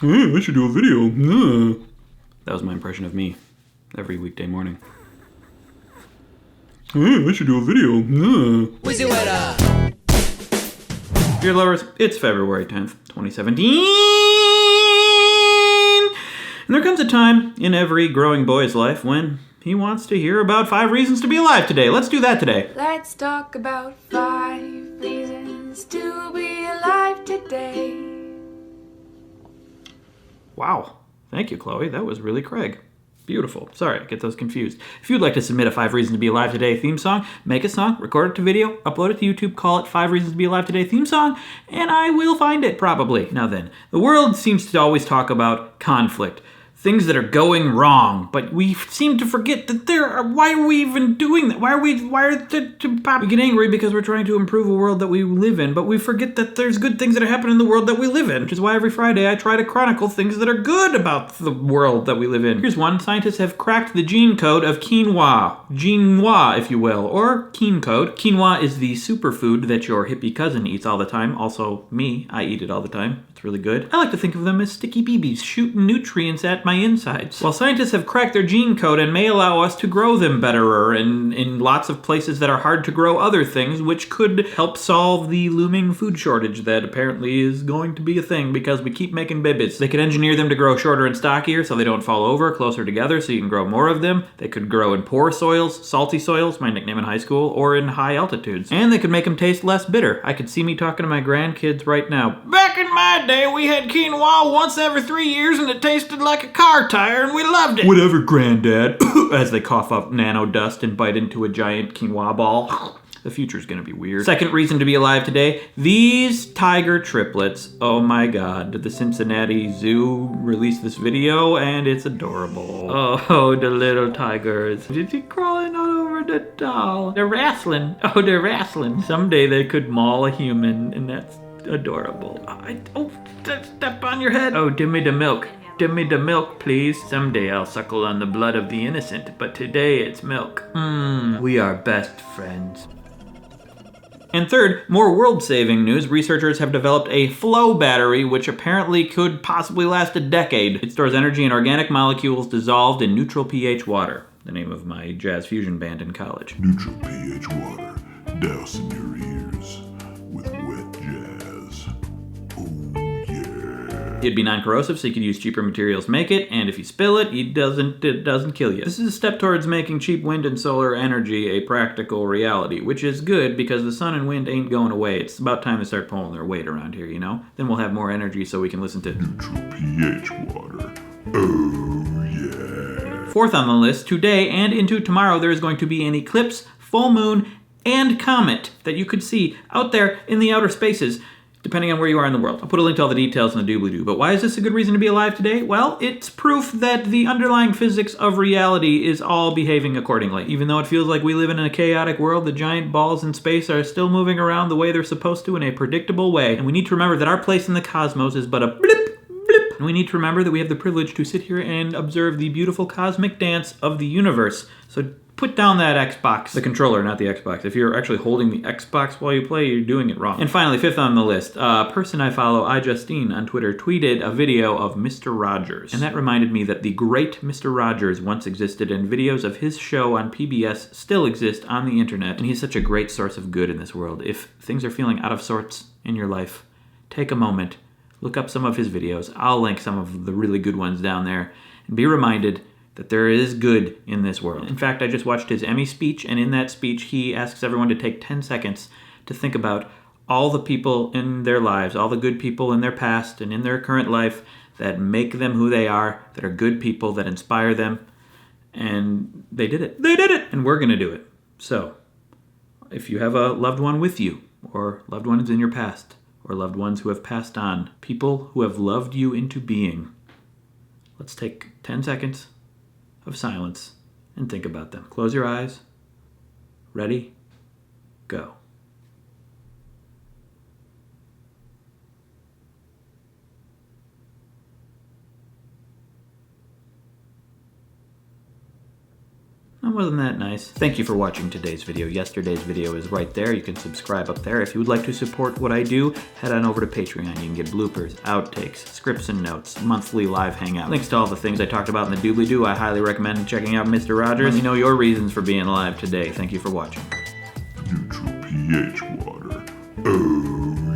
Hey, I should do a video. That was my impression of me every weekday morning. Hey, I should do a video. WheezyWaiter. Dear lovers, it's February 10th, 2017. And there comes a time in every growing boy's life when he wants to hear about 5 reasons to be alive today. Let's do that today. Let's talk about 5 reasons to be alive today. Wow. Thank you, Chloe. That was really Craig. Beautiful. Sorry, I get those confused. If you'd like to submit a 5 Reasons to Be Alive Today theme song, make a song, record it to video, upload it to YouTube, call it 5 Reasons to Be Alive Today theme song, and I will find it, probably. Now then, the world seems to always talk about conflict. Things that are going wrong, but we seem to forget that why are we even doing that? We get angry because we're trying to improve a world that we live in, but we forget that there's good things that are happening in the world that we live in, which is why every Friday I try to chronicle things that are good about the world that we live in. Here's one. Scientists have cracked the gene code of quinoa. Quinoa, if you will, or keen code. Quinoa is the superfood that your hippie cousin eats all the time. Also, me, I eat it all the time. It's really good. I like to think of them as sticky BBs shooting nutrients at my insides. While scientists have cracked their gene code and may allow us to grow them betterer in lots of places that are hard to grow other things, which could help solve the looming food shortage that apparently is going to be a thing because we keep making babies. They could engineer them to grow shorter and stockier so they don't fall over, closer together so you can grow more of them. They could grow in poor soils, salty soils, my nickname in high school, or in high altitudes. And they could make them taste less bitter. I could see me talking to my grandkids right now. Back in my day, we had quinoa once every 3 years and it tasted like a car tire and we loved it. Whatever, Granddad. As they cough up nano dust and bite into a giant quinoa ball. The future's gonna be weird. Second reason to be alive today, these tiger triplets. Oh my god, did the Cincinnati Zoo release this video? And it's adorable. Oh, the little tigers. They're crawling all over the doll. They're wrestling. Oh, they're wrestling. Someday they could maul a human, and that's adorable. Step on your head. Oh, give me the milk. Give me the milk, please. Someday I'll suckle on the blood of the innocent, but today it's milk. We are best friends. And third, more world-saving news. Researchers have developed a flow battery, which apparently could possibly last a decade. It stores energy in organic molecules dissolved in neutral pH water. The name of my jazz fusion band in college. Neutral pH water, douse in your ears with wet jazz. Oh yeah. It'd be non-corrosive, so you could use cheaper materials to make it, and if you spill it, it doesn't kill you. This is a step towards making cheap wind and solar energy a practical reality, which is good because the sun and wind ain't going away. It's about time to start pulling their weight around here, you know? Then we'll have more energy so we can listen to Neutral pH water. Oh yeah. Fourth on the list, today and into tomorrow there is going to be an eclipse, full moon, and comet that you could see out there in the outer spaces, depending on where you are in the world. I'll put a link to all the details in the doobly-doo. But why is this a good reason to be alive today? Well, it's proof that the underlying physics of reality is all behaving accordingly. Even though it feels like we live in a chaotic world, the giant balls in space are still moving around the way they're supposed to in a predictable way. And we need to remember that our place in the cosmos is but a blip, blip. And we need to remember that we have the privilege to sit here and observe the beautiful cosmic dance of the universe. So put down that Xbox. The controller, not the Xbox. If you're actually holding the Xbox while you play, you're doing it wrong. And finally, fifth on the list, a person I follow, iJustine, on Twitter, tweeted a video of Mr. Rogers. And that reminded me that the great Mr. Rogers once existed, and videos of his show on PBS still exist on the internet. And he's such a great source of good in this world. If things are feeling out of sorts in your life, take a moment, look up some of his videos. I'll link some of the really good ones down there. And be reminded that there is good in this world. In fact, I just watched his Emmy speech, and in that speech, he asks everyone to take 10 seconds to think about all the people in their lives, all the good people in their past and in their current life that make them who they are, that are good people, that inspire them. And they did it. They did it! And we're gonna do it. So, if you have a loved one with you, or loved ones in your past, or loved ones who have passed on, people who have loved you into being, let's take 10 seconds of silence and think about them. Close your eyes. Ready? Go. Oh, wasn't that nice? Thank you for watching today's video. Yesterday's video is right there. You can subscribe up there. If you would like to support what I do, head on over to Patreon. You can get bloopers, outtakes, scripts and notes, monthly live hangout. Links to all the things I talked about in the doobly-doo. I highly recommend checking out Mr. Rogers. Let me know your reasons for being alive today. Thank you for watching. Neutral pH water. Oh.